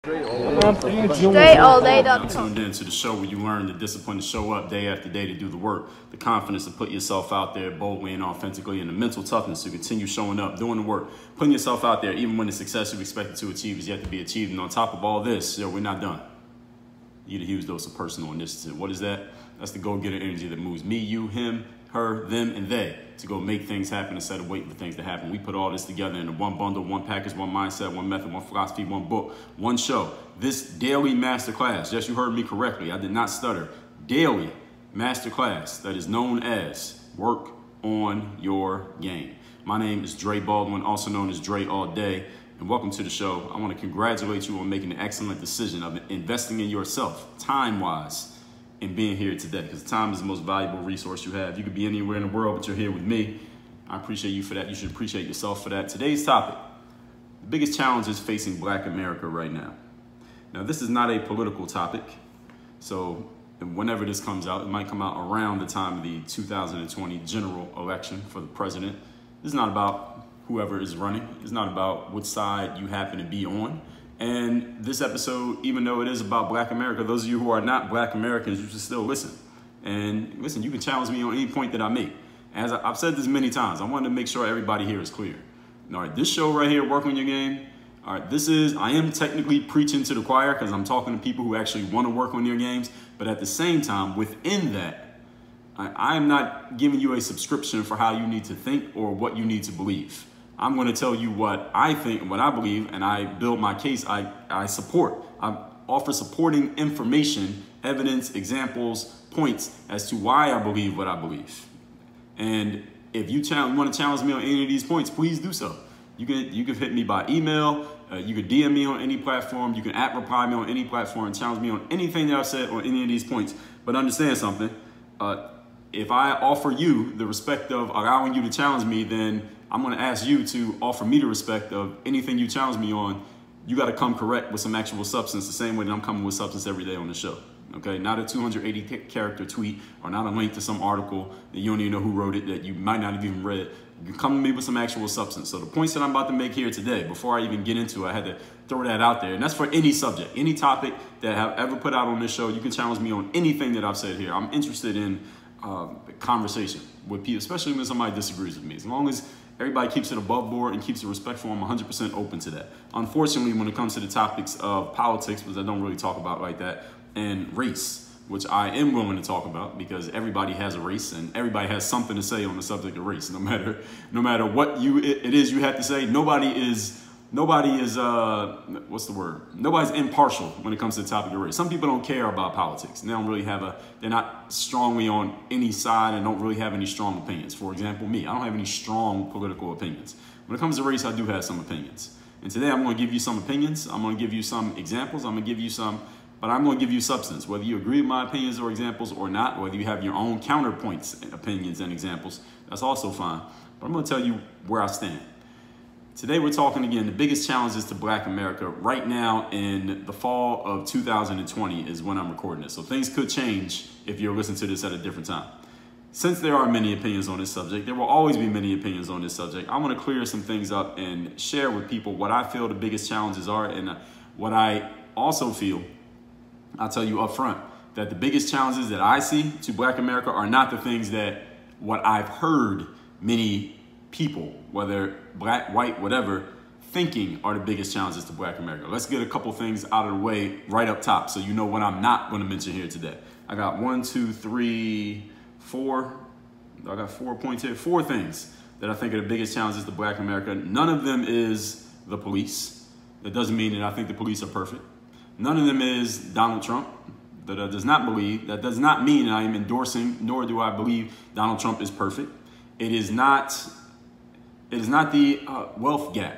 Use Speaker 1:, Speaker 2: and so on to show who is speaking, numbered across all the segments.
Speaker 1: Straight
Speaker 2: Tuned in to the show where you learn the discipline to show up day after day to do the work, the confidence to put yourself out there boldly and authentically, and the mental toughness to continue showing up, doing the work, putting yourself out there even when the success you expected to achieve is yet to be achieved. And on top of all this, we're not done. You need a huge dose of personal initiative. What is that? That's the go-getter energy that moves me, you, him, her, them, and they to go make things happen instead of waiting for things to happen. We put all this together in one bundle, one package, one mindset, one method, one philosophy, one book, one show. This daily masterclass, yes, you heard me correctly. I did not stutter. Daily masterclass that is known as Work on Your Game. My name is Dre Baldwin, also known as Dre All Day, and welcome to the show. I want to congratulate you on making an excellent decision of investing in yourself, time-wise, and being here today, because time is the most valuable resource you have. You could be anywhere in the world, but you're here with me. I appreciate you for that. You should appreciate yourself for that. Today's topic, the biggest challenges facing Black America right now. Now, this is not a political topic, so whenever this comes out, it might come out around the time of the 2020 general election for the president. This is not about whoever is running. It's not about what side you happen to be on. And this episode, even though it is about Black America, those of you who are not Black Americans, you should still listen. And listen, you can challenge me on any point that I make. As I've said this many times, I wanted to make sure everybody here is clear. All right, this show right here, Work on Your Game, all right, I am technically preaching to the choir because I'm talking to people who actually want to work on their games. But at the same time, within that, I am not giving you a subscription for how you need to think or what you need to believe. I'm going to tell you what I think and what I believe, and I build my case. I support. I offer supporting information, evidence, examples, points as to why I believe what I believe. And if you want to challenge me on any of these points, please do so. You can hit me by email. You can DM me on any platform. You can @reply me on any platform and challenge me on anything that I've said on any of these points. But understand something. If I offer you the respect of allowing you to challenge me, then I'm going to ask you to offer me the respect of anything you challenge me on. You got to come correct with some actual substance, the same way that I'm coming with substance every day on the show. Okay, not a 280 character tweet or not a link to some article that you don't even know who wrote it, that you might not have even read. You come to me with some actual substance. So the points that I'm about to make here today, before I even get into it, I had to throw that out there. And that's for any subject, any topic that I've ever put out on this show. You can challenge me on anything that I've said here. I'm interested in conversation with people, especially when somebody disagrees with me. As long as everybody keeps it above board and keeps it respectful, I'm 100% open to that. Unfortunately, when it comes to the topics of politics, which I don't really talk about like that, and race, which I am willing to talk about because everybody has a race and everybody has something to say on the subject of race. No matter what it is you have to say, nobody's impartial when it comes to the topic of race. Some people don't care about politics. They don't really they're not strongly on any side and don't really have any strong opinions. For example, me, I don't have any strong political opinions. When it comes to race, I do have some opinions. And today I'm going to give you some opinions. I'm going to give you some examples. I'm going to give you but I'm going to give you substance. Whether you agree with my opinions or examples or not, whether you have your own counterpoints, opinions, and examples, that's also fine. But I'm going to tell you where I stand. Today we're talking again, the biggest challenges to Black America right now in the fall of 2020 is when I'm recording this. So things could change if you're listening to this at a different time. Since there are many opinions on this subject, there will always be many opinions on this subject. I want to clear some things up and share with people what I feel the biggest challenges are and what I also feel. I'll tell you up front that the biggest challenges that I see to Black America are not the things that what I've heard many people, whether black, white, whatever, thinking are the biggest challenges to Black America. Let's get a couple things out of the way right up top so you know what I'm not going to mention here today. I got 1, 2, 3, 4. I got 4 points here. 4 things that I think are the biggest challenges to Black America. None of them is the police. That doesn't mean that I think the police are perfect. None of them is Donald Trump. That does not mean I am endorsing, nor do I believe Donald Trump is perfect. It is not the wealth gap,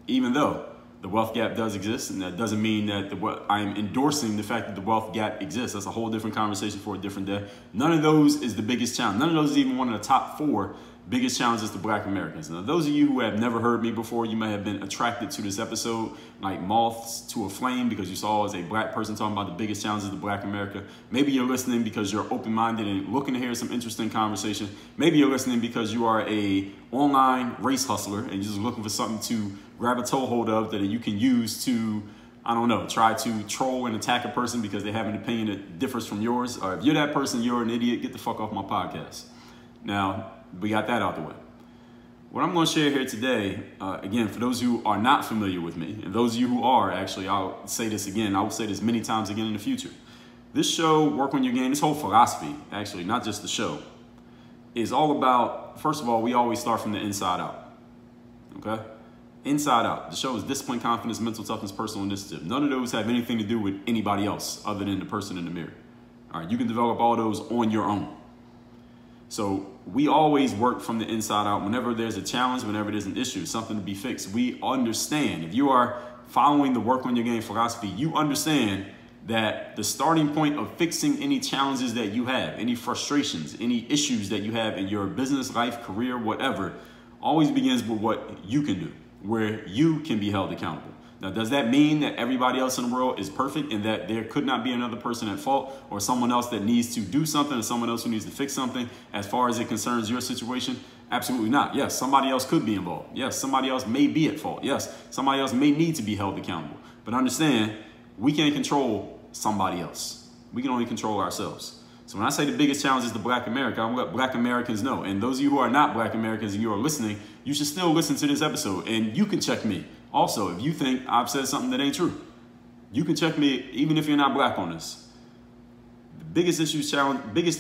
Speaker 2: even though the wealth gap does exist, and that doesn't mean that I am endorsing the fact that the wealth gap exists. That's a whole different conversation for a different day. None of those is the biggest challenge. None of those is even one of the top 4 biggest challenges to Black Americans. Now, those of you who have never heard me before, you may have been attracted to this episode like moths to a flame because you saw as a Black person talking about the biggest challenges to Black America. Maybe you're listening because you're open-minded and looking to hear some interesting conversation. Maybe you're listening because you are a online race hustler and you're just looking for something to grab a toehold of that you can use to I don't know, try to troll and attack a person because they have an opinion that differs from yours, or if you're that person, you're an idiot, get the fuck off my podcast. Now, we got that out the way. What I'm going to share here today, again, for those who are not familiar with me, and those of you who are, actually, I'll say this again, I will say this many times again in the future. This show, Work on Your Game, this whole philosophy, actually, not just the show, is all about, first of all, we always start from the inside out, okay? Inside out. The show is discipline, confidence, mental toughness, personal initiative. None of those have anything to do with anybody else other than the person in the mirror. All right, you can develop all those on your own. So we always work from the inside out. Whenever there's a challenge, whenever there's an issue, something to be fixed, we understand. If you are following the Work on Your Game philosophy, you understand that the starting point of fixing any challenges that you have, any frustrations, any issues that you have in your business, life, career, whatever, always begins with what you can do, where you can be held accountable. Now, does that mean that everybody else in the world is perfect and that there could not be another person at fault or someone else that needs to do something or someone else who needs to fix something as far as it concerns your situation? Absolutely not. Yes, somebody else could be involved. Yes, somebody else may be at fault. Yes, somebody else may need to be held accountable. But understand, we can't control somebody else. We can only control ourselves. So when I say the biggest challenge is the Black America, I want Black Americans know. And those of you who are not Black Americans and you are listening, you should still listen to this episode. And you can check me. Also, if you think I've said something that ain't true, you can check me even if you're not Black on this. The biggest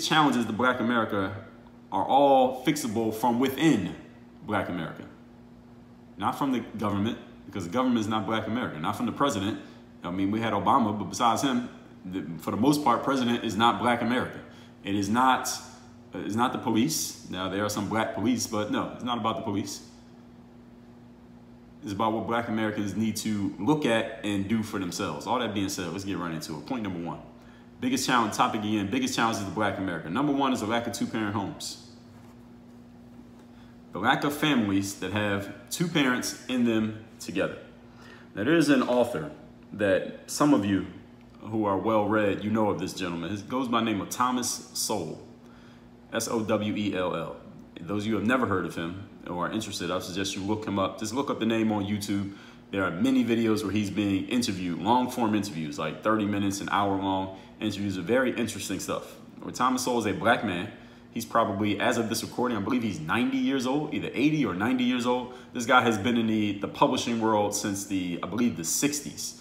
Speaker 2: challenges of the Black America are all fixable from within Black America. Not from the government, because the government is not Black America. Not from the president. I mean, we had Obama, but besides him, for the most part, president is not Black America. It is not the police. Now, there are some Black police, but no, it's not about the police. It's about what Black Americans need to look at and do for themselves. All that being said, let's get right into it. Point number one. Biggest challenge, topic again, biggest challenge is the Black America. Number one is the lack of two-parent homes. The lack of families that have two parents in them together. Now, there is an author that some of you who are well-read, you know of this gentleman. It goes by the name of Thomas Sowell, S-O-W-E-L-L. Those of you who have never heard of him or are interested, I suggest you look him up. Just look up the name on YouTube. There are many videos where he's being interviewed, long-form interviews, like 30 minutes, an hour-long interviews of very interesting stuff. Where Thomas Sowell is a Black man. He's probably, as of this recording, I believe he's 90 years old, either 80 or 90 years old. This guy has been in the publishing world since I believe the 60s.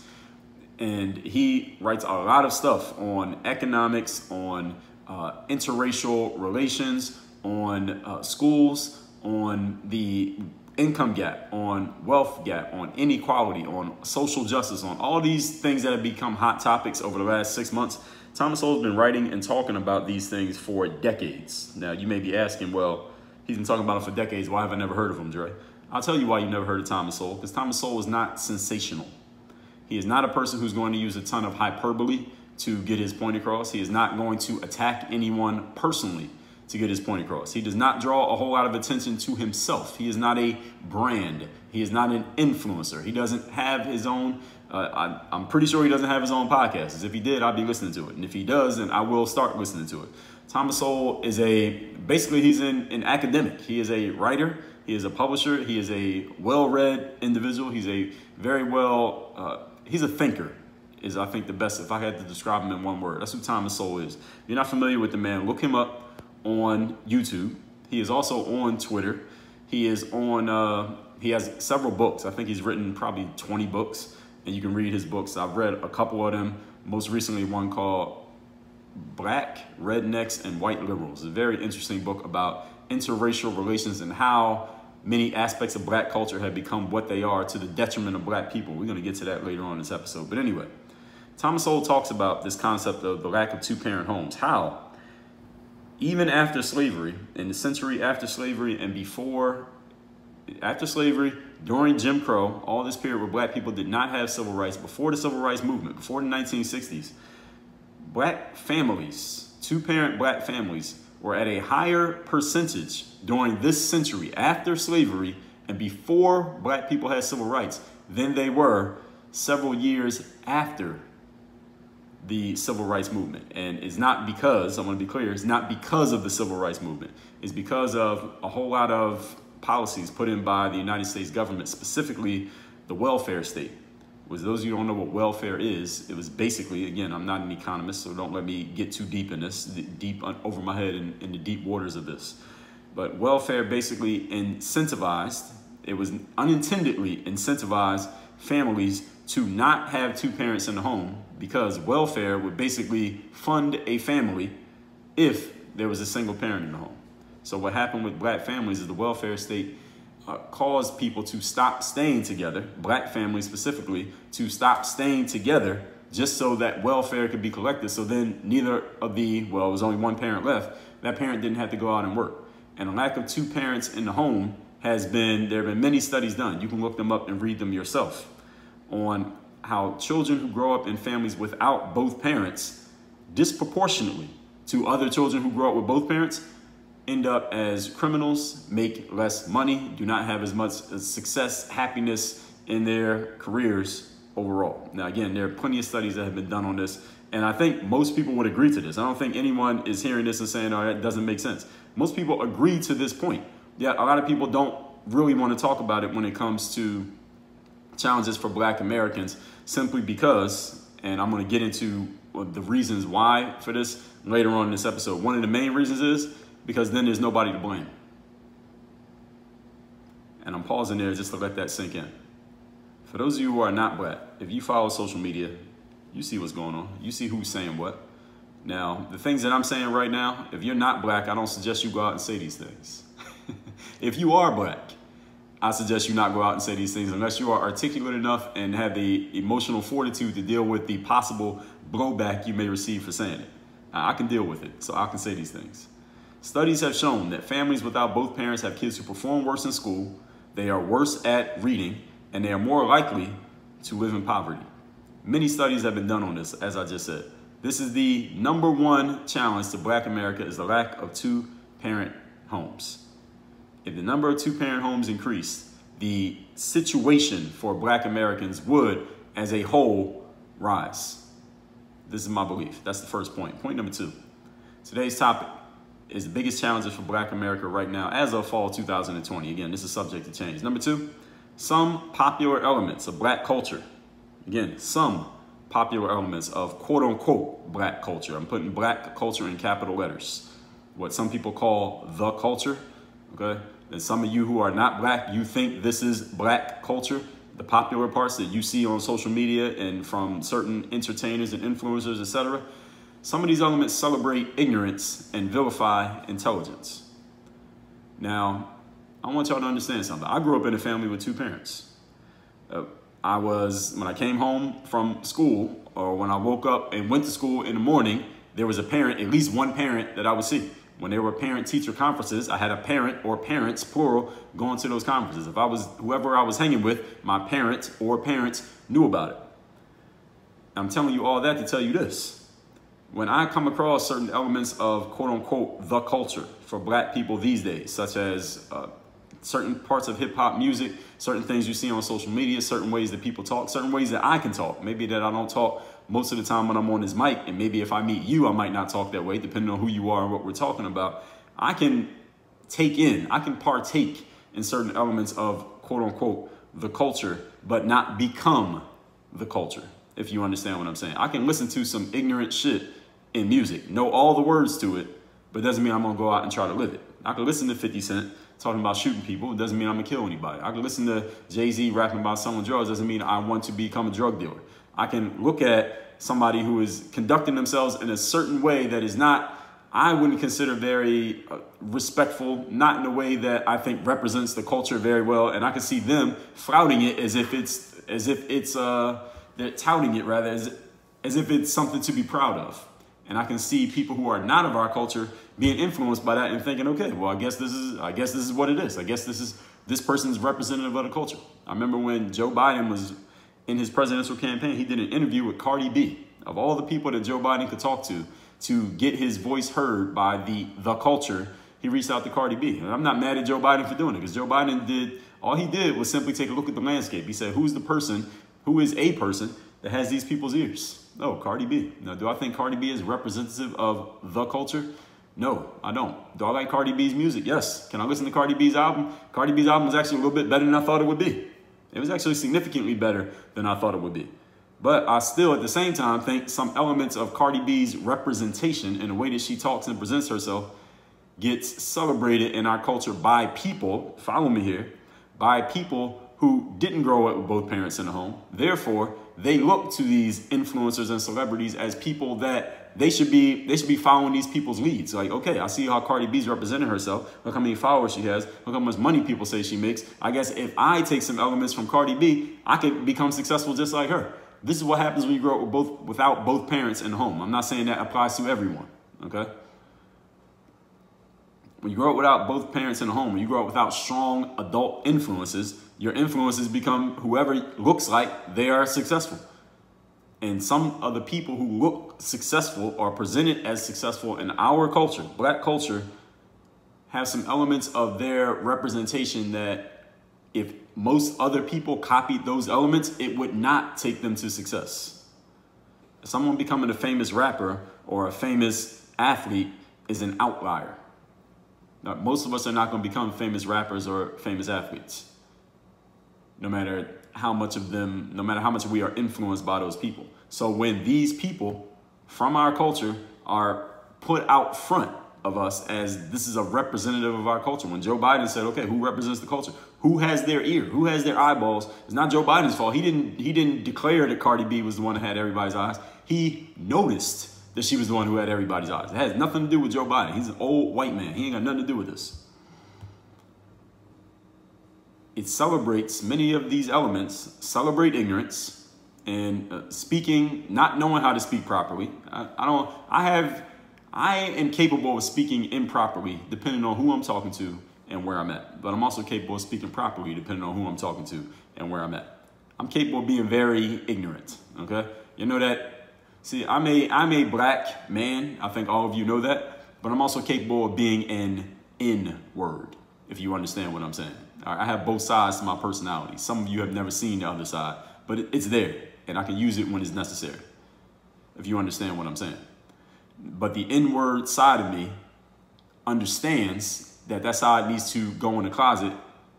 Speaker 2: And he writes a lot of stuff on economics, on interracial relations, on schools, on the income gap, on wealth gap, on inequality, on social justice, on all these things that have become hot topics over the last 6 months. Thomas Sowell has been writing and talking about these things for decades. Now, you may be asking, well, he's been talking about it for decades. Why have I never heard of him, Dre? I'll tell you why you've never heard of Thomas Sowell, because Thomas Sowell is not sensational. He is not a person who's going to use a ton of hyperbole to get his point across. He is not going to attack anyone personally to get his point across. He does not draw a whole lot of attention to himself. He is not a brand. He is not an influencer. He doesn't have his own, I'm pretty sure he doesn't have his own podcast. As if he did, I'd be listening to it. And if he does, then I will start listening to it. Thomas Sowell is basically he's an academic. He is a writer. He is a publisher. He is a well-read individual. He's a very he's a thinker, is I think the best, if I had to describe him in one word. That's who Thomas Sowell is. If you're not familiar with the man, look him up on YouTube. He is also on Twitter. He is on, he has several books. I think he's written probably 20 books, and you can read his books. I've read a couple of them. Most recently, one called Black, Rednecks, and White Liberals. It's a very interesting book about interracial relations and how many aspects of Black culture have become what they are to the detriment of Black people. We're going to get to that later on in this episode. But anyway, Thomas Sowell talks about this concept of the lack of two-parent homes. How, even after slavery, in the century after slavery and after slavery, during Jim Crow, all this period where Black people did not have civil rights, before the civil rights movement, before the 1960s, Black families, two-parent Black families, were at a higher percentage during this century after slavery and before Black people had civil rights than they were several years after the civil rights movement. And it's not because, I want to be clear, it's not because of the civil rights movement. It's because of a whole lot of policies put in by the United States government, specifically the welfare state, Was those of you who don't know what welfare is, it was basically, again, I'm not an economist, so don't let me get too deep in this, deep over my head in the deep waters of this. But welfare basically incentivized, it was unintendedly incentivized families to not have two parents in the home, because welfare would basically fund a family if there was a single parent in the home. So what happened with black families is the welfare state caused people to stop staying together, black families specifically, to stop staying together just so that welfare could be collected. So then neither of the, well, it was only one parent left, that parent didn't have to go out and work. And the lack of two parents in the home there have been many studies done. You can look them up and read them yourself on how children who grow up in families without both parents disproportionately to other children who grow up with both parents end up as criminals, make less money, do not have as much success, happiness in their careers overall. Now, again, there are plenty of studies that have been done on this, and I think most people would agree to this. I don't think anyone is hearing this and saying, oh, that doesn't make sense. Most people agree to this point. Yet a lot of people don't really want to talk about it when it comes to challenges for black Americans, simply because, and I'm going to get into the reasons why for this later on in this episode. One of the main reasons is because then there's nobody to blame. And I'm pausing there just to let that sink in. For those of you who are not black, if you follow social media, you see what's going on. You see who's saying what. Now, the things that I'm saying right now, if you're not black, I don't suggest you go out and say these things. If you are black, I suggest you not go out and say these things unless you are articulate enough and have the emotional fortitude to deal with the possible blowback you may receive for saying it. I can deal with it, so I can say these things. Studies have shown that families without both parents have kids who perform worse in school, they are worse at reading, and they are more likely to live in poverty. Many studies have been done on this, as I just said. This is the #1 challenge to black America, is the lack of two-parent homes. If the number of two-parent homes increased, the situation for black Americans would, as a whole, rise. This is my belief. That's the first point. Point number 2. Today's topic is the biggest challenges for black America right now as of fall 2020. Again, this is subject to change. Number 2, some popular elements of black culture. Again, some popular elements of quote-unquote black culture. I'm putting black culture in capital letters. What some people call the culture, okay? And some of you who are not black, you think this is black culture. The popular parts that you see on social media and from certain entertainers and influencers, etc. Some of these elements celebrate ignorance and vilify intelligence. Now, I want y'all to understand something. I grew up in a family with two parents. When I came home from school, or when I woke up and went to school in the morning, there was a parent, at least one parent that I would see. When there were parent-teacher conferences, I had a parent or parents, plural, going to those conferences. If whoever I was hanging with, my parent or parents knew about it. I'm telling you all that to tell you this. When I come across certain elements of quote-unquote the culture for black people these days, such as certain parts of hip-hop music, certain things you see on social media, certain ways that people talk, certain ways that I can talk, maybe that I don't talk most of the time when I'm on this mic, and maybe if I meet you, I might not talk that way, depending on who you are and what we're talking about. I can partake in certain elements of quote-unquote the culture, but not become the culture, if you understand what I'm saying. I can listen to some ignorant shit in music, know all the words to it, but it doesn't mean I'm gonna go out and try to live it. I can listen to 50 Cent talking about shooting people, it doesn't mean I'm gonna kill anybody. I can listen to Jay-Z rapping about selling drugs, doesn't mean I want to become a drug dealer. I can look at somebody who is conducting themselves in a certain way that is not, I wouldn't consider very respectful, not in a way that I think represents the culture very well, and I can see them flouting it as if they're touting it rather, as if it's something to be proud of. And I can see people who are not of our culture being influenced by that and thinking, okay, well, I guess this is what it is. I guess this person's representative of the culture. I remember when Joe Biden was in his presidential campaign, he did an interview with Cardi B. Of all the people that Joe Biden could talk to get his voice heard by the culture, he reached out to Cardi B. And I'm not mad at Joe Biden for doing it, because Joe Biden all he did was simply take a look at the landscape. He said, who is a person that has these people's ears? Oh, Cardi B. Now, do I think Cardi B is representative of the culture? No, I don't. Do I like Cardi B's music? Yes. Can I listen to Cardi B's album? Cardi B's album is actually a little bit better than I thought it would be. It was actually significantly better than I thought it would be. But I still, at the same time, think some elements of Cardi B's representation and the way that she talks and presents herself gets celebrated in our culture by people, follow me here, by people who didn't grow up with both parents in the home. Therefore, they look to these influencers and celebrities as people that they should be following these people's leads. Like, okay, I see how Cardi B's representing herself. Look how many followers she has. Look how much money people say she makes. I guess if I take some elements from Cardi B, I could become successful just like her. This is what happens when you grow up without both parents in the home. I'm not saying that applies to everyone, okay? When you grow up without both parents in the home, when you grow up without strong adult influences, your influences become whoever looks like they are successful. And some of the people who look successful or presented as successful in our culture, black culture, have some elements of their representation that if most other people copied those elements, it would not take them to success. Someone becoming a famous rapper or a famous athlete is an outlier. Now, most of us are not going to become famous rappers or famous athletes, no matter how much we are influenced by those people. So when these people from our culture are put out front of us as this is a representative of our culture, when Joe Biden said, okay, who represents the culture? Who has their ear? Who has their eyeballs? It's not Joe Biden's fault. He didn't declare that Cardi B was the one that had everybody's eyes. He noticed that she was the one who had everybody's eyes. It has nothing to do with Joe Biden. He's an old white man. He ain't got nothing to do with this. It celebrates many of these elements, celebrate ignorance and speaking, not knowing how to speak properly. I am capable of speaking improperly depending on who I'm talking to and where I'm at. But I'm also capable of speaking properly depending on who I'm talking to and where I'm at. I'm capable of being very ignorant, okay? You know that? See, I'm a black man. I think all of you know that. But I'm also capable of being an N-word, if you understand what I'm saying. All right, I have both sides to my personality. Some of you have never seen the other side, but it's there, and I can use it when it's necessary, if you understand what I'm saying. But the N-word side of me understands that that side needs to go in the closet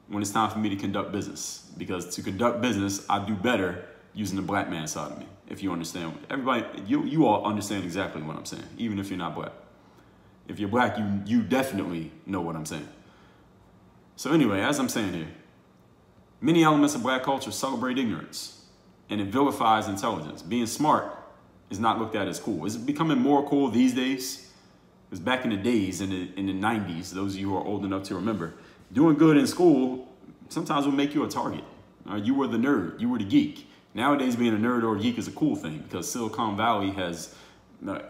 Speaker 2: when it's time for me to conduct business. Because to conduct business, I do better using the black man side of me, if you understand. Everybody, you all understand exactly what I'm saying, even if you're not black. If you're black, you definitely know what I'm saying. So anyway, as I'm saying here, many elements of black culture celebrate ignorance, and it vilifies intelligence. Being smart is not looked at as cool. It's becoming more cool these days. Because back in the days, in the 90s, those of you who are old enough to remember, doing good in school sometimes will make you a target. You were the nerd. You were the geek. Nowadays, being a nerd or a geek is a cool thing because Silicon Valley has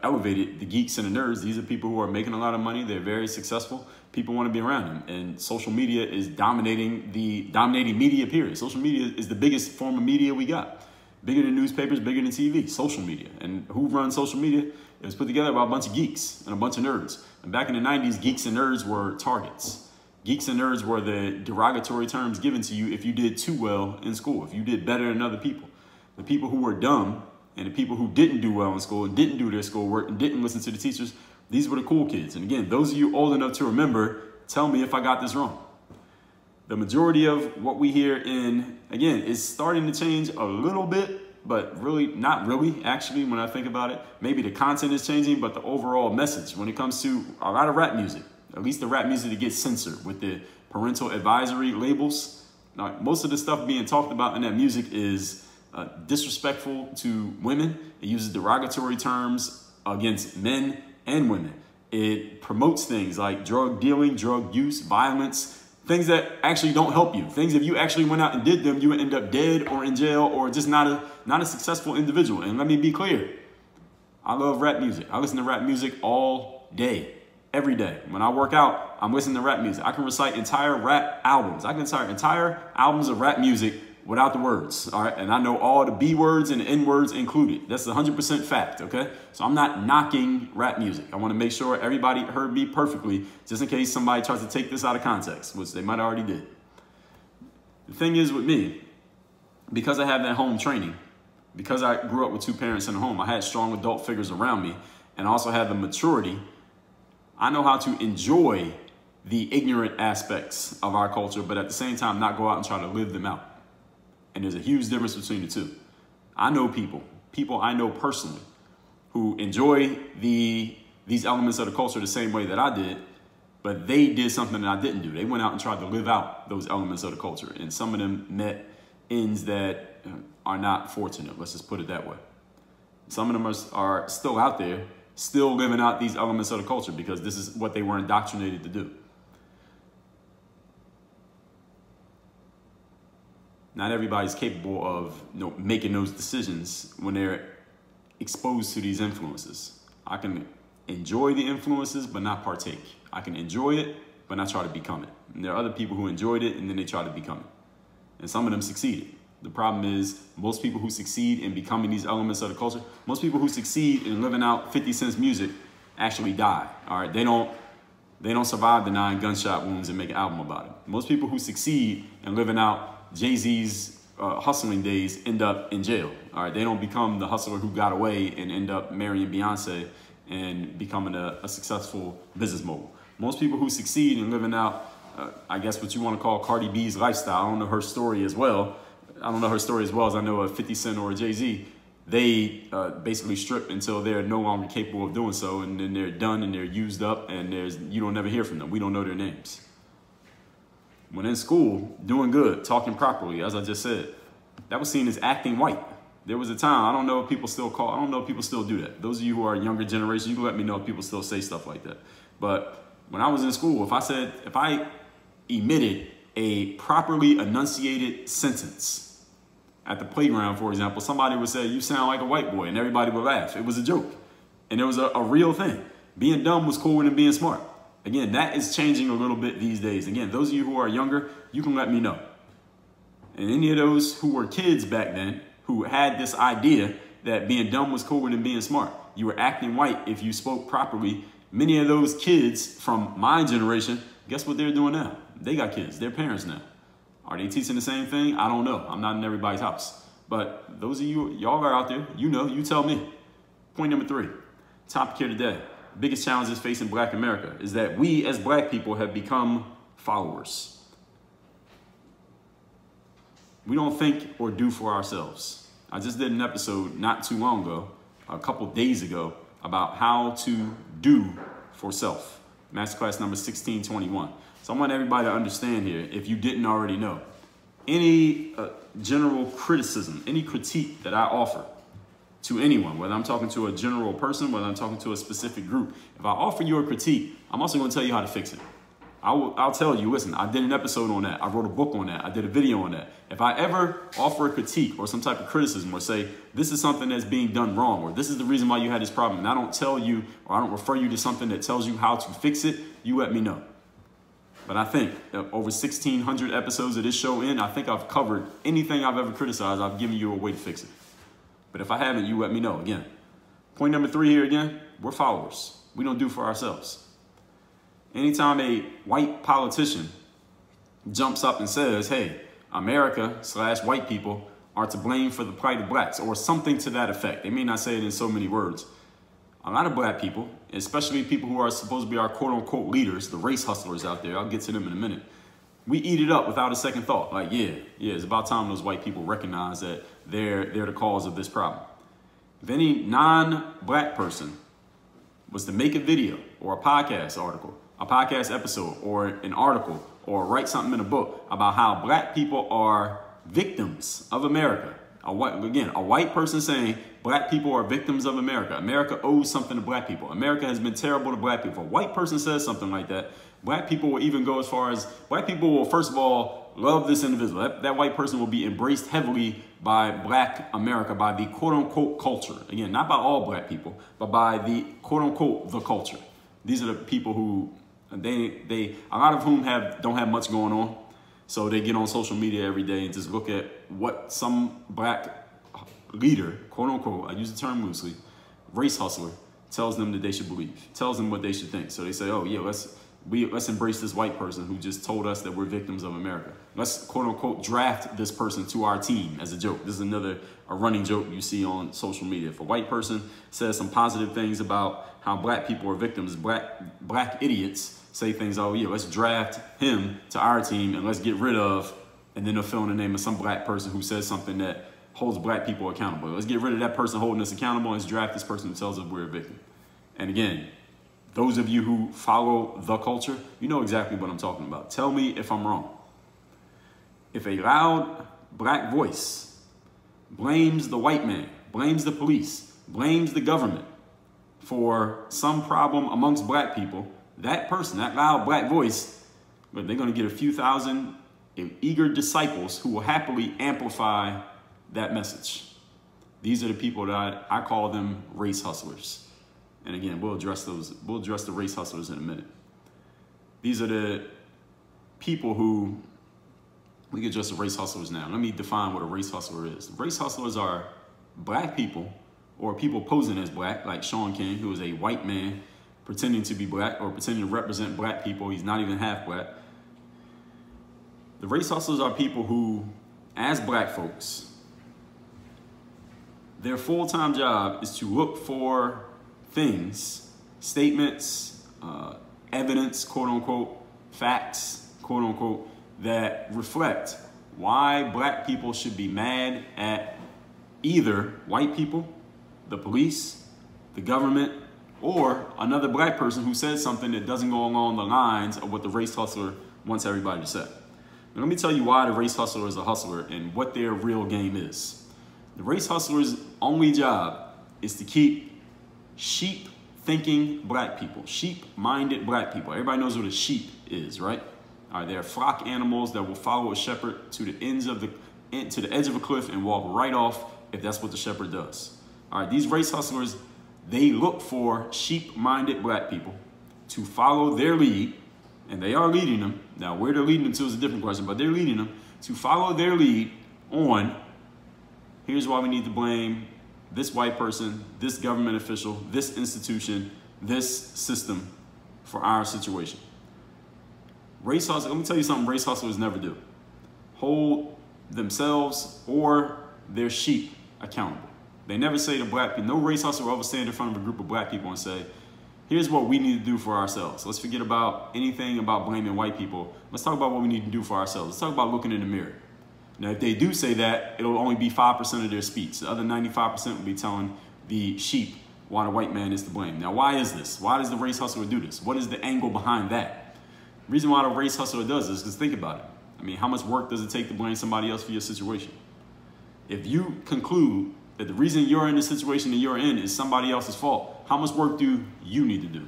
Speaker 2: elevated the geeks and the nerds. These are people who are making a lot of money. They're very successful. People want to be around them. And social media is dominating media, period. Social media is the biggest form of media we got. Bigger than newspapers, bigger than TV, social media. And who runs social media? It was put together by a bunch of geeks and a bunch of nerds. And back in the 90s, geeks and nerds were targets. Geeks and nerds were the derogatory terms given to you if you did too well in school, if you did better than other people. The people who were dumb and the people who didn't do well in school and didn't do their schoolwork and didn't listen to the teachers, these were the cool kids. And again, those of you old enough to remember, tell me if I got this wrong. The majority of what we hear again, is starting to change a little bit, but really, not really, actually, when I think about it. Maybe the content is changing, but the overall message, when it comes to a lot of rap music, at least the rap music that gets censored with the parental advisory labels, now, most of the stuff being talked about in that music is disrespectful to women. It uses derogatory terms against men and women. It promotes things like drug dealing, drug use, violence, things that actually don't help you. Things if you actually went out and did them, you would end up dead or in jail or just not a successful individual. And let me be clear, I love rap music. I listen to rap music all day, every day. When I work out, I'm listening to rap music. I can recite entire rap albums. I can recite entire albums of rap music without the words, all right? And I know all the B words and the N words included. That's 100% fact, okay? So I'm not knocking rap music. I want to make sure everybody heard me perfectly, just in case somebody tries to take this out of context, which they might already did. The thing is with me, because I have that home training, because I grew up with two parents in the home, I had strong adult figures around me, and I also had the maturity, I know how to enjoy the ignorant aspects of our culture, but at the same time, not go out and try to live them out. And there's a huge difference between the two. I know people I know personally who enjoy these elements of the culture the same way that I did, but they did something that I didn't do. They went out and tried to live out those elements of the culture. And some of them met ends that are not fortunate. Let's just put it that way. Some of them are still out there, still living out these elements of the culture because this is what they were indoctrinated to do. Not everybody's capable of making those decisions when they're exposed to these influences. I can enjoy the influences, but not partake. I can enjoy it, but not try to become it. And there are other people who enjoyed it and then they try to become it. And some of them succeeded. The problem is most people who succeed in becoming these elements of the culture, most people who succeed in living out 50 Cent's music actually die. All right, they don't survive the 9 gunshot wounds and make an album about it. Most people who succeed in living out Jay-Z's hustling days end up in jail. All right, they don't become the hustler who got away and end up marrying Beyonce and becoming a successful business mogul. Most people who succeed in living out, I guess what you want to call Cardi B's lifestyle, I don't know her story as well. I don't know her story as well as I know a 50 Cent or a Jay-Z. They basically strip until they're no longer capable of doing so, and then they're done and they're used up, and you don't ever hear from them. We don't know their names. When in school, doing good, talking properly, as I just said, that was seen as acting white. There was a time, I don't know if people still do that. Those of you who are younger generation, you can let me know if people still say stuff like that. But when I was in school, if I emitted a properly enunciated sentence at the playground, for example, somebody would say, "You sound like a white boy," and everybody would laugh. It was a joke. And it was a real thing. Being dumb was cooler than being smart. Again, that is changing a little bit these days. Again, those of you who are younger, you can let me know. And any of those who were kids back then, who had this idea that being dumb was cooler than being smart, you were acting white if you spoke properly. Many of those kids from my generation, guess what they're doing now? They got kids, they're parents now. Are they teaching the same thing? I don't know. I'm not in everybody's house. But those of you, y'all are out there, you know, you tell me. Point number 3, topic here today. Biggest challenges facing Black America is that we as Black people have become followers. We don't think or do for ourselves. I just did an episode not too long ago, a couple days ago, about how to do for self. Masterclass number 1621. So I want everybody to understand here, if you didn't already know, any general criticism, any critique that I offer to anyone, whether I'm talking to a general person, whether I'm talking to a specific group, if I offer you a critique, I'm also going to tell you how to fix it. I'll tell you, listen, I did an episode on that. I wrote a book on that. I did a video on that. If I ever offer a critique or some type of criticism or say, this is something that's being done wrong, or this is the reason why you had this problem, and I don't tell you, or I don't refer you to something that tells you how to fix it, you let me know. But I think over 1,600 episodes of this show I think I've covered anything I've ever criticized. I've given you a way to fix it. But if I haven't, you let me know. Again, point number 3 here again, we're followers. We don't do for ourselves. Anytime a white politician jumps up and says, hey, America/white people are to blame for the plight of blacks, or something to that effect. They may not say it in so many words. A lot of Black people, especially people who are supposed to be our quote-unquote leaders, the race hustlers out there, I'll get to them in a minute, we eat it up without a second thought. Like, yeah, it's about time those white people recognize that they're the cause of this problem. If any non-Black person was to make a video or a podcast article, a podcast episode or an article, or write something in a book about how Black people are victims of America, a white person saying Black people are victims of America, America owes something to Black people, America has been terrible to Black people. If a white person says something like that, Black people will even go as far as, Black people will first of all love this individual. That white person will be embraced heavily by Black America, by the quote-unquote culture. Again, not by all Black people, but by the quote-unquote the culture. These are the people who, a lot of whom don't have much going on. So they get on social media every day and just look at what some Black leader, quote-unquote, I use the term loosely, race hustler, tells them that they should believe, tells them what they should think. So they say, oh yeah, let's embrace this white person who just told us that we're victims of America. Let's quote unquote draft this person to our team as a joke. This is a running joke you see on social media. If a white person says some positive things about how Black people are victims, black idiots say things, oh yeah, let's draft him to our team and let's get rid of and then they'll fill in the name of some black person who says something that holds black people accountable. Let's get rid of that person holding us accountable and let's draft this person who tells us we're a victim. And again, those of you who follow the culture, you know exactly what I'm talking about. Tell me if I'm wrong. If a loud black voice blames the white man, blames the police, blames the government for some problem amongst black people, that person, that loud black voice, but they're going to get a few thousand eager disciples who will happily amplify that message. These are the people that I call them race hustlers. And again, we'll address the race hustlers in a minute. These are the people who, we can address the race hustlers now. Let me define what a race hustler is. Race hustlers are black people or people posing as black, like Shaun King, who is a white man pretending to be black or pretending to represent black people. He's not even half black. The race hustlers are people who, as black folks, their full-time job is to look for things, statements, evidence, quote unquote, facts, quote unquote, that reflect why black people should be mad at either white people, the police, the government, or another black person who says something that doesn't go along the lines of what the race hustler wants everybody to say. Now, let me tell you why the race hustler is a hustler and what their real game is. The race hustler's only job is to keep sheep-thinking black people, sheep-minded black people. Everybody knows what a sheep is, right? All right, they're flock animals that will follow a shepherd to the edge of a cliff and walk right off if that's what the shepherd does. All right, these race hustlers, they look for sheep-minded black people to follow their lead, and they are leading them. Now, where they're leading them to is a different question, but they're leading them to follow their lead on, here's why we need to blame this white person, this government official, this institution, this system for our situation. Race hustlers, let me tell you something race hustlers never do. Hold themselves or their sheep accountable. They never say to black people, no race hustler will ever stand in front of a group of black people and say, here's what we need to do for ourselves. Let's forget about anything about blaming white people. Let's talk about what we need to do for ourselves. Let's talk about looking in the mirror. Now, if they do say that, it'll only be 5% of their speech. The other 95% will be telling the sheep why the white man is to blame. Now, why is this? Why does the race hustler do this? What is the angle behind that? The reason why the race hustler does this is because think about it. I mean, how much work does it take to blame somebody else for your situation? If you conclude that the reason you're in the situation that you're in is somebody else's fault, how much work do you need to do?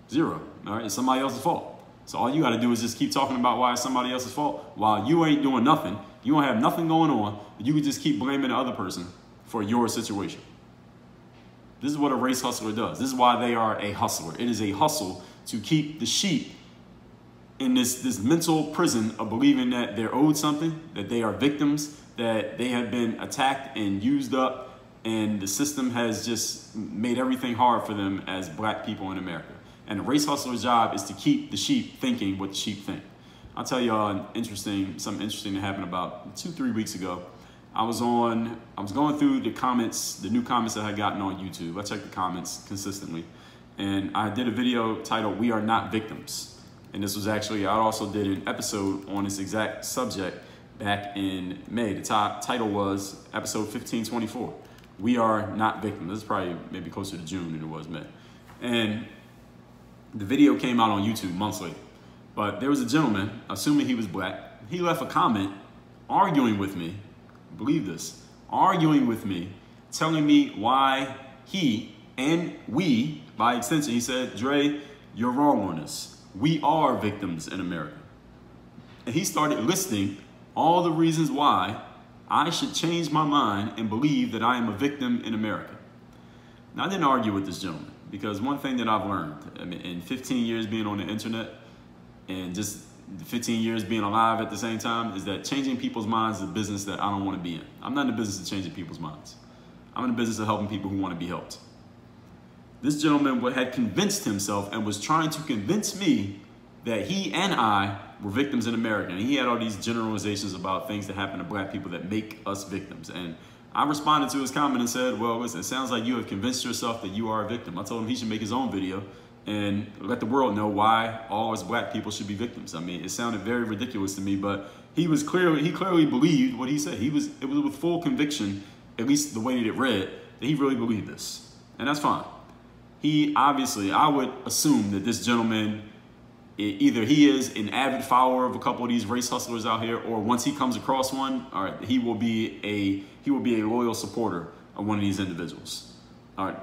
Speaker 2: Zero. All right, it's somebody else's fault. So all you got to do is just keep talking about why it's somebody else's fault while you ain't doing nothing. You don't have nothing going on. You can just keep blaming the other person for your situation. This is what a race hustler does. This is why they are a hustler. It is a hustle to keep the sheep in this mental prison of believing that they're owed something, that they are victims, that they have been attacked and used up, and the system has just made everything hard for them as black people in America. And the race hustler's job is to keep the sheep thinking what the sheep think. I'll tell y'all something interesting that happened about 2-3 weeks ago. I was going through the comments, the new comments that I had gotten on YouTube. I check the comments consistently. And I did a video titled, "We Are Not Victims." And this was actually, I also did an episode on this exact subject back in May. The title was episode 1524. We Are Not Victims. This is probably maybe closer to June than it was May. And the video came out on YouTube months later. But there was a gentleman, assuming he was black, he left a comment arguing with me, believe this, arguing with me, telling me why he and we, by extension, he said, "Dre, you're wrong on this. We are victims in America." And he started listing all the reasons why I should change my mind and believe that I am a victim in America. Now, I didn't argue with this gentleman because one thing that I've learned, I mean, in 15 years being on the internet and just 15 years being alive at the same time, is that changing people's minds is a business that I don't want to be in. I'm not in the business of changing people's minds. I'm in the business of helping people who want to be helped. This gentleman had convinced himself and was trying to convince me that he and I were victims in America. And he had all these generalizations about things that happen to black people that make us victims. And I responded to his comment and said, well, listen, it sounds like you have convinced yourself that you are a victim. I told him he should make his own video and let the world know why all us black people should be victims. I mean, it sounded very ridiculous to me, but He clearly believed what he said. It was with full conviction, at least the way that it read, that he really believed this. And that's fine. I would assume that this gentleman, either he is an avid follower of a couple of these race hustlers out here, or once he comes across one, all right, he will be a loyal supporter of one of these individuals. All right,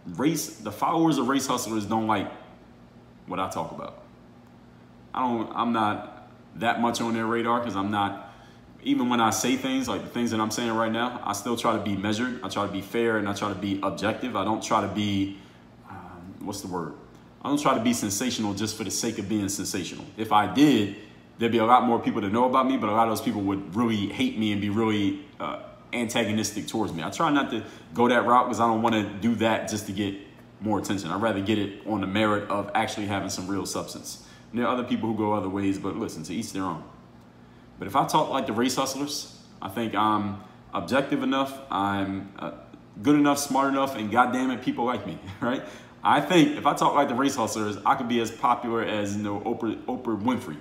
Speaker 2: the followers of race hustlers don't like what I talk about. I'm not that much on their radar, because I'm not, even when I say things like the things that I'm saying right now, I still try to be measured. I try to be fair, and I try to be objective. I don't try to be, I don't try to be sensational just for the sake of being sensational. If I did, there'd be a lot more people to know about me, but a lot of those people would really hate me and be really antagonistic towards me. I try not to go that route, because I don't want to do that just to get more attention. I'd rather get it on the merit of actually having some real substance. And there are other people who go other ways, but listen, to each their own. But if I talk like the race hustlers, I think I'm objective enough, I'm good enough, smart enough, and goddamn it, people like me, right? I think if I talk like the race hustlers, I could be as popular as, Oprah Winfrey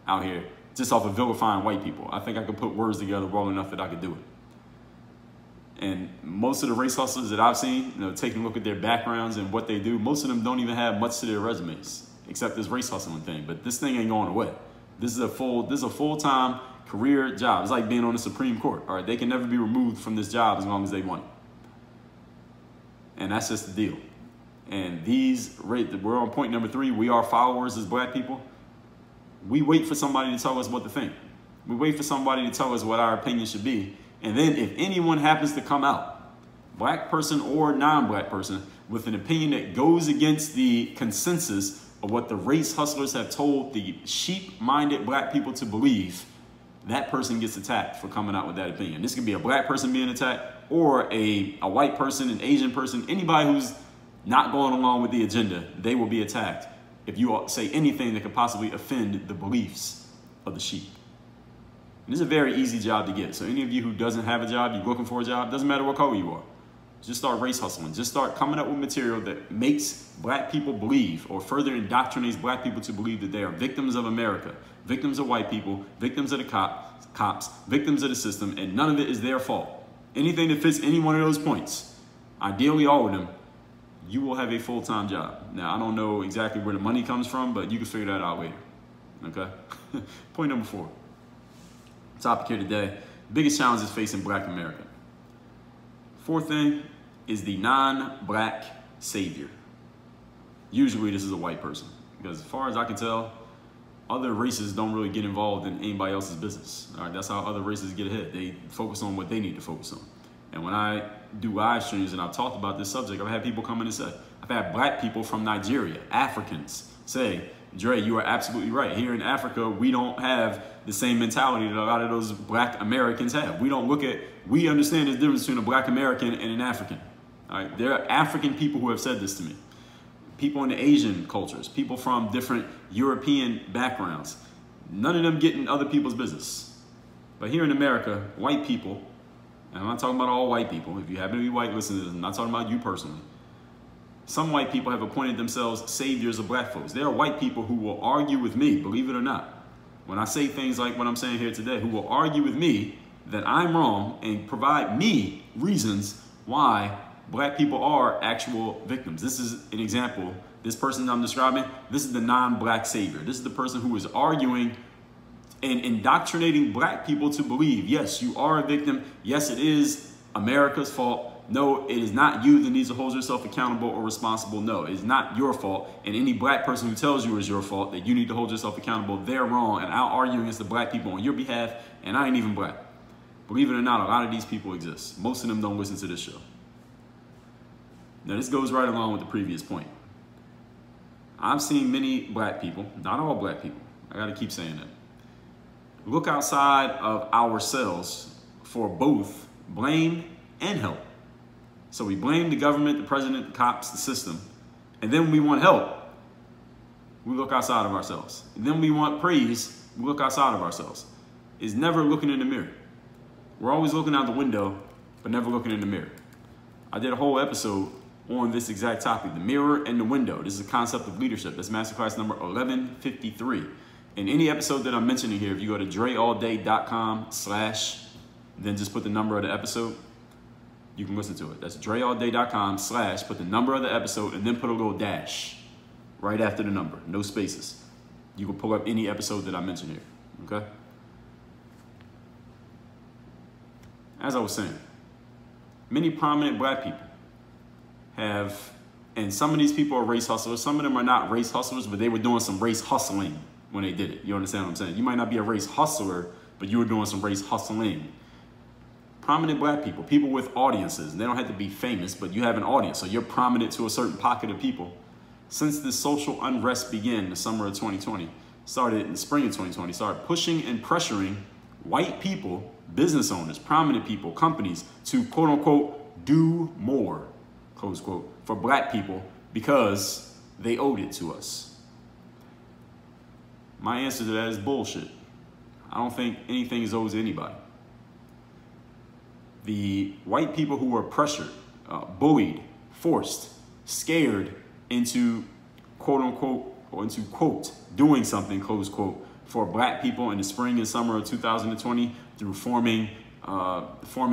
Speaker 2: out here, just off of vilifying white people. I think I could put words together well enough that I could do it. And most of the race hustlers that I've seen, taking a look at their backgrounds and what they do, most of them don't even have much to their resumes, except this race hustling thing. But this thing ain't going away. This is a full-time career job. It's like being on the Supreme Court. All right, they can never be removed from this job as long as they want it. And that's just the deal. And we're on point number 3. We are followers as black people. We wait for somebody to tell us what to think. We wait for somebody to tell us what our opinion should be. And then if anyone happens to come out, black person or non-black person, with an opinion that goes against the consensus of what the race hustlers have told the sheep-minded black people to believe, that person gets attacked for coming out with that opinion. This could be a black person being attacked, or a white person, an Asian person, anybody who's not going along with the agenda, they will be attacked if you say anything that could possibly offend the beliefs of the sheep. And this is a very easy job to get. So any of you who doesn't have a job, you're looking for a job, doesn't matter what color you are, just start race hustling. Just start coming up with material that makes black people believe, or further indoctrinates black people to believe, that they are victims of America, victims of white people, victims of the cops, victims of the system, and none of it is their fault. Anything that fits any one of those points, ideally all of them, you will have a full-time job. Now, I don't know exactly where the money comes from, but you can figure that out later, okay? Point number 4. Topic here today, biggest challenges facing black America. 4th thing is the non-black savior. Usually this is a white person, because as far as I can tell, other races don't really get involved in anybody else's business. All right, that's how other races get ahead. They focus on what they need to focus on. And when I do live streams and I've talked about this subject, I've had people come in and say, I've had black people from Nigeria, Africans, say, Dre, you are absolutely right. Here in Africa, we don't have the same mentality that a lot of those black Americans have. We understand the difference between a black American and an African. All right, there are African people who have said this to me. People in the Asian cultures, people from different European backgrounds. None of them get in other people's business. But here in America, white people, and I'm not talking about all white people. If you happen to be white, listen to this. I'm not talking about you personally. Some white people have appointed themselves saviors of black folks. There are white people who will argue with me, believe it or not, when I say things like what I'm saying here today, who will argue with me that I'm wrong and provide me reasons why black people are actual victims. This is an example. This person I'm describing, this is the non-black savior. This is the person who is arguing and indoctrinating black people to believe, yes, you are a victim. Yes, it is America's fault. No, it is not you that needs to hold yourself accountable or responsible. No, it is not your fault. And any black person who tells you it's your fault, that you need to hold yourself accountable, they're wrong. And I'll argue against the black people on your behalf, and I ain't even black. Believe it or not, a lot of these people exist. Most of them don't listen to this show. Now, this goes right along with the previous point. I've seen many black people, not all black people, I got to keep saying that, look outside of ourselves for both blame and help. So we blame the government, the president, the cops, the system, and then when we want help, we look outside of ourselves. And then we want praise, we look outside of ourselves. It's never looking in the mirror. We're always looking out the window, but never looking in the mirror. I did a whole episode on this exact topic, the mirror and the window. This is a concept of leadership. That's masterclass number 1153. In any episode that I'm mentioning here, if you go to dreallday.com/ then just put the number of the episode, you can listen to it. That's dreallday.com/ put the number of the episode and then put a little dash right after the number, no spaces. You can pull up any episode that I mentioned here, okay? As I was saying, many prominent black people have, and some of these people are race hustlers. Some of them are not race hustlers, but they were doing some race hustling when they did it. You understand what I'm saying? You might not be a race hustler, but you were doing some race hustling. Prominent black people, people with audiences. They don't have to be famous, but you have an audience, so you're prominent to a certain pocket of people. Since the social unrest began in the summer of 2020, started in the spring of 2020, started pushing and pressuring white people, business owners, prominent people, companies to quote unquote do more, close quote, for black people because they owed it to us. My answer to that is bullshit. I don't think anything is owed to anybody. The white people who were pressured, bullied, forced, scared into quote unquote, or into quote, doing something, close quote, for black people in the spring and summer of 2020 through forming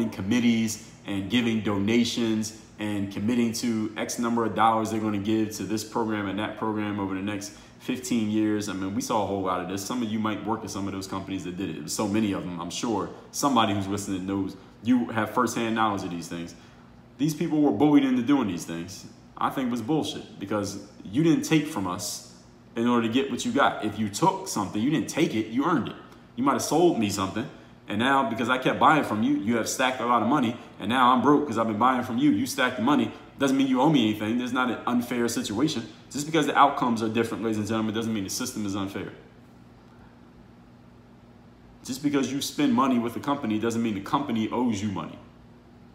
Speaker 2: committees and giving donations and committing to X number of dollars they're going to give to this program and that program over the next 15 years. I mean, we saw a whole lot of this. Some of you might work at some of those companies that did it. There's so many of them. I'm sure somebody who's listening knows, you have firsthand knowledge of these things. These people were bullied into doing these things. I think it was bullshit because you didn't take from us in order to get what you got. If you took something, you didn't take it, you earned it. You might have sold me something, and now because I kept buying from you, you have stacked a lot of money, and now I'm broke because I've been buying from you. You stacked the money. Doesn't mean you owe me anything. There's not an unfair situation. Just because the outcomes are different, ladies and gentlemen, doesn't mean the system is unfair. Just because you spend money with a company doesn't mean the company owes you money.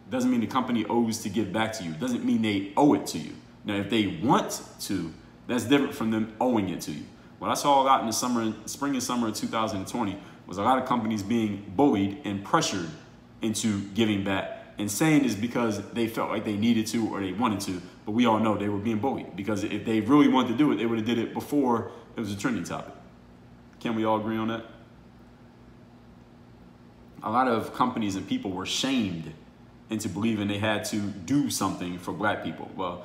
Speaker 2: Doesn't mean the company owes to give back to you. Doesn't mean they owe it to you. Now, if they want to, that's different from them owing it to you. What I saw a lot in the spring and summer of 2020 was a lot of companies being bullied and pressured into giving back and saying it's because they felt like they needed to or they wanted to. But we all know they were being bullied because if they really wanted to do it, they would have did it before it was a trending topic. Can we all agree on that? A lot of companies and people were shamed into believing they had to do something for black people. Well,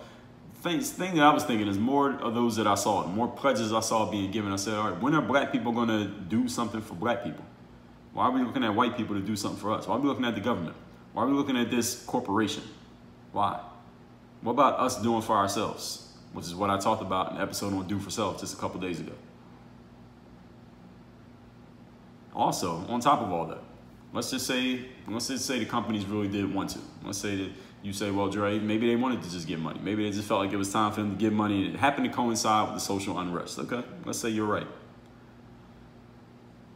Speaker 2: the thing that I was thinking is more of those that I saw, the more pledges I saw being given. I said, all right, when are black people going to do something for black people? Why are we looking at white people to do something for us? Why are we looking at the government? Why are we looking at this corporation? Why? What about us doing for ourselves? Which is what I talked about in the episode on Do for Self just a couple days ago. Also, on top of all that, let's just say the companies really did want to. Let's say that you say, well, Dre, maybe they wanted to just give money. Maybe they just felt like it was time for them to give money. And it happened to coincide with the social unrest. Okay, let's say you're right.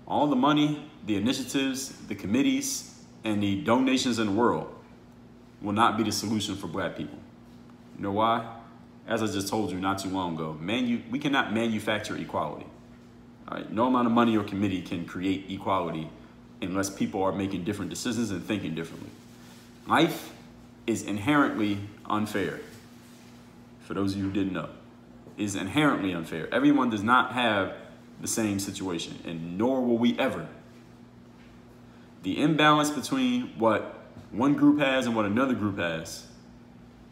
Speaker 2: All the money, the initiatives, the committees, and the donations in the world will not be the solution for black people. You know why? As I just told you not too long ago, we cannot manufacture equality. All right? No amount of money or committee can create equality unless people are making different decisions and thinking differently. Life is inherently unfair. For those of you who didn't know, it is inherently unfair. Everyone does not have the same situation, and nor will we ever. The imbalance between what one group has and what another group has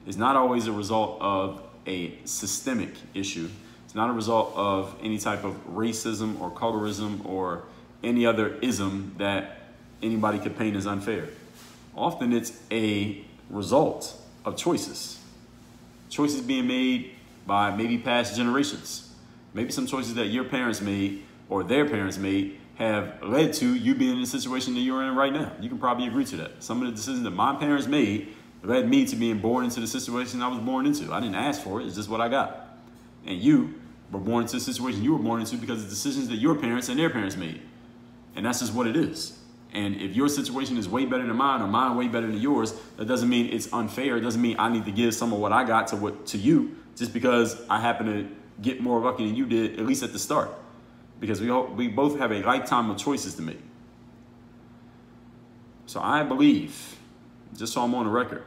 Speaker 2: is not always a result of a systemic issue. It's not a result of any type of racism or colorism or any other ism that anybody could paint as unfair. Often it's a result of choices. Choices being made by maybe past generations. Maybe some choices that your parents made or their parents made have led to you being in the situation that you're in right now. You can probably agree to that. Some of the decisions that my parents made led me to being born into the situation I was born into. I didn't ask for it. It's just what I got. And you were born into the situation you were born into because of decisions that your parents and their parents made. And that's just what it is. And if your situation is way better than mine or mine way better than yours, that doesn't mean it's unfair. It doesn't mean I need to give some of what I got to you just because I happen to get more lucky than you did, at least at the start. Because we both have a lifetime of choices to make. So I believe, just so I'm on the record,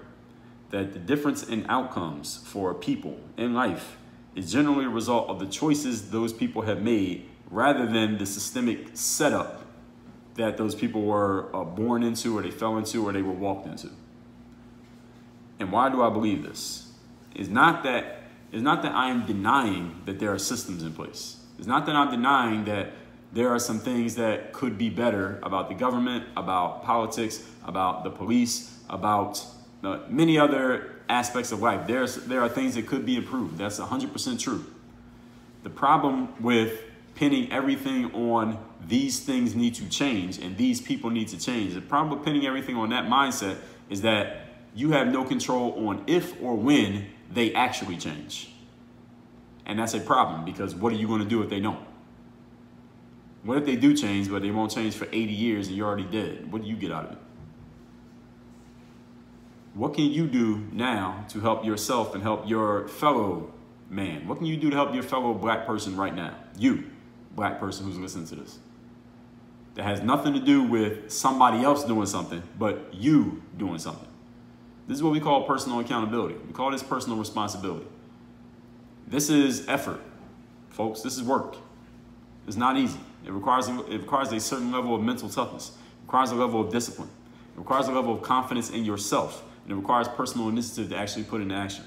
Speaker 2: that the difference in outcomes for people in life is generally a result of the choices those people have made rather than the systemic setup that those people were born into, or they fell into, or they were walked into. And why do I believe this? It's not that I am denying that there are systems in place. It's not that I'm denying that there are some things that could be better about the government, about politics, about the police, about many other aspects of life. There are things that could be improved. That's 100% true. The problem with pinning everything on these things need to change and these people need to change, the problem with pinning everything on that mindset is that you have no control on if or when they actually change. And that's a problem, because what are you going to do if they don't? What if they do change, but they won't change for 80 years and you're already dead? What do you get out of it? What can you do now to help yourself and help your fellow man? What can you do to help your fellow black person right now? You, black person who's listening to this. That has nothing to do with somebody else doing something, but you doing something. This is what we call personal accountability. We call this personal responsibility. This is effort, folks. This is work. It's not easy. It requires a certain level of mental toughness. It requires a level of discipline. It requires a level of confidence in yourself. And it requires personal initiative to actually put into action.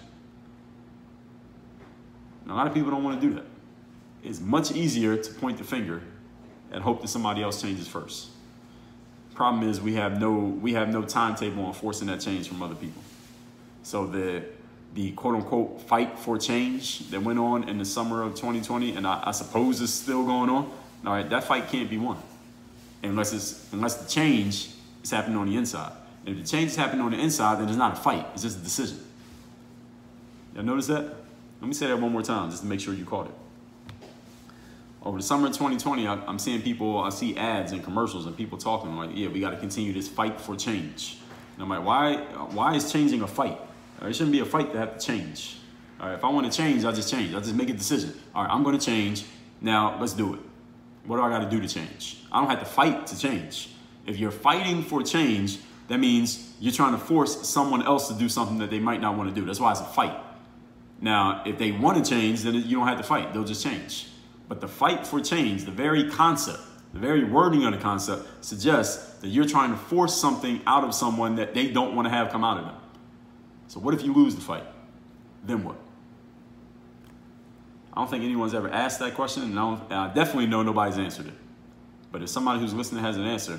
Speaker 2: And a lot of people don't want to do that. It's much easier to point the finger and hope that somebody else changes first. Problem is we have no timetable on forcing that change from other people. So the quote unquote fight for change that went on in the summer of 2020, and I suppose is still going on. All right, that fight can't be won unless the change is happening on the inside. And if the change is happening on the inside, then it's not a fight. It's just a decision. Y'all notice that? Let me say that one more time just to make sure you caught it. Over the summer of 2020, I'm seeing people, I see ads and commercials and people talking like, yeah, we got to continue this fight for change. And I'm like, why is changing a fight? It shouldn't be a fight to have to change. All right, if I want to change, I'll just change. I'll just make a decision. All right, I'm going to change. Now, let's do it. What do I got to do to change? I don't have to fight to change. If you're fighting for change, that means you're trying to force someone else to do something that they might not want to do. That's why it's a fight. Now, if they want to change, then you don't have to fight. They'll just change. But the fight for change, the very concept, the very wording of the concept suggests that you're trying to force something out of someone that they don't want to have come out of them. So what if you lose the fight? Then what? I don't think anyone's ever asked that question, and I definitely know nobody's answered it. But if somebody who's listening has an answer,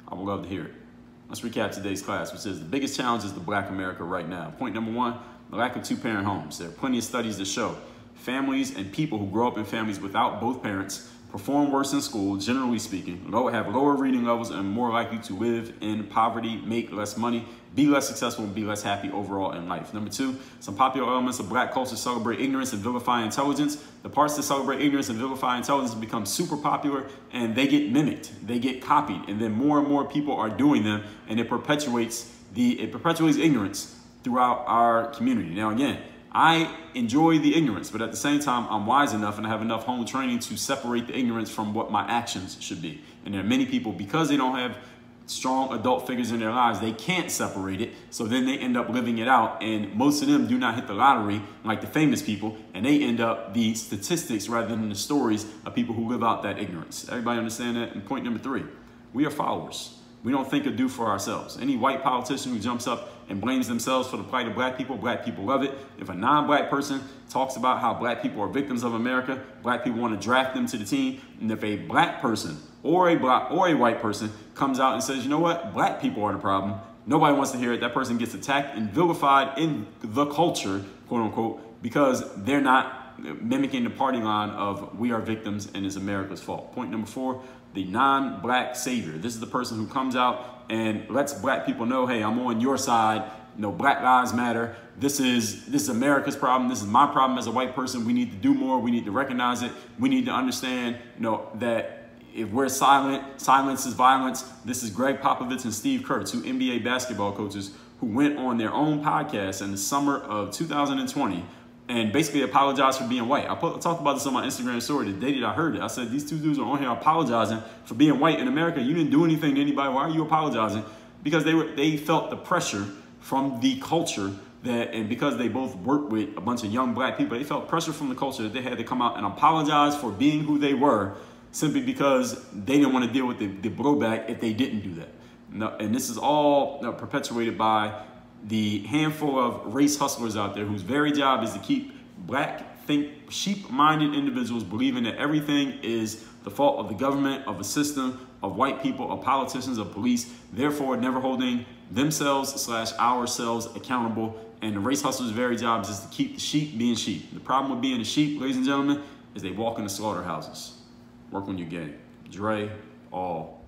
Speaker 2: I would love to hear it. Let's recap today's class, which says the biggest challenge is the Black America right now. Point number one, the lack of two-parent homes. There are plenty of studies that show families and people who grow up in families without both parents perform worse in school, generally speaking, have lower reading levels, and more likely to live in poverty, make less money, be less successful, and be less happy overall in life. Number two, some popular elements of black culture celebrate ignorance and vilify intelligence. The parts that celebrate ignorance and vilify intelligence become super popular, and they get mimicked, they get copied, and then more and more people are doing them, and it perpetuates ignorance throughout our community. Now, again, I enjoy the ignorance, but at the same time, I'm wise enough and I have enough home training to separate the ignorance from what my actions should be. And there are many people, because they don't have strong adult figures in their lives, they can't separate it. So then they end up living it out. And most of them do not hit the lottery like the famous people. And they end up the statistics rather than the stories of people who live out that ignorance. Everybody understand that? And point number three, we are followers. We don't think or do for ourselves. Any white politician who jumps up and blames themselves for the plight of black people love it. If a non-black person talks about how black people are victims of America, black people want to draft them to the team. And if a black person or a white person comes out and says, you know what, black people are the problem, nobody wants to hear it. That person gets attacked and vilified in the culture, quote unquote, because they're not mimicking the party line of we are victims and it's America's fault. Point number four, the non-black savior. This is the person who comes out and lets black people know, hey, I'm on your side. No, Black Lives Matter. This is America's problem. This is my problem as a white person. We need to do more. We need to recognize it. We need to understand, that if we're silent, silence is violence. This is Greg Popovich and Steve Kerr, two NBA basketball coaches who went on their own podcast in the summer of 2020 and basically apologized for being white. I talked about this on my Instagram story the day that I heard it. I said, these two dudes are on here apologizing for being white in America. You didn't do anything to anybody. Why are you apologizing? Because they felt the pressure from the culture and because they both worked with a bunch of young black people, they felt pressure from the culture that they had to come out and apologize for being who they were, simply because they didn't want to deal with the blowback if they didn't do that. And this is all perpetuated by the handful of race hustlers out there whose very job is to keep black, sheep-minded individuals believing that everything is the fault of the government, of a system, of white people, of politicians, of police, therefore never holding themselves/ourselves accountable. And the race hustlers' very job is to keep the sheep being sheep. The problem with being a sheep, ladies and gentlemen, is they walk in the slaughterhouses. Work on your game. Dre, all.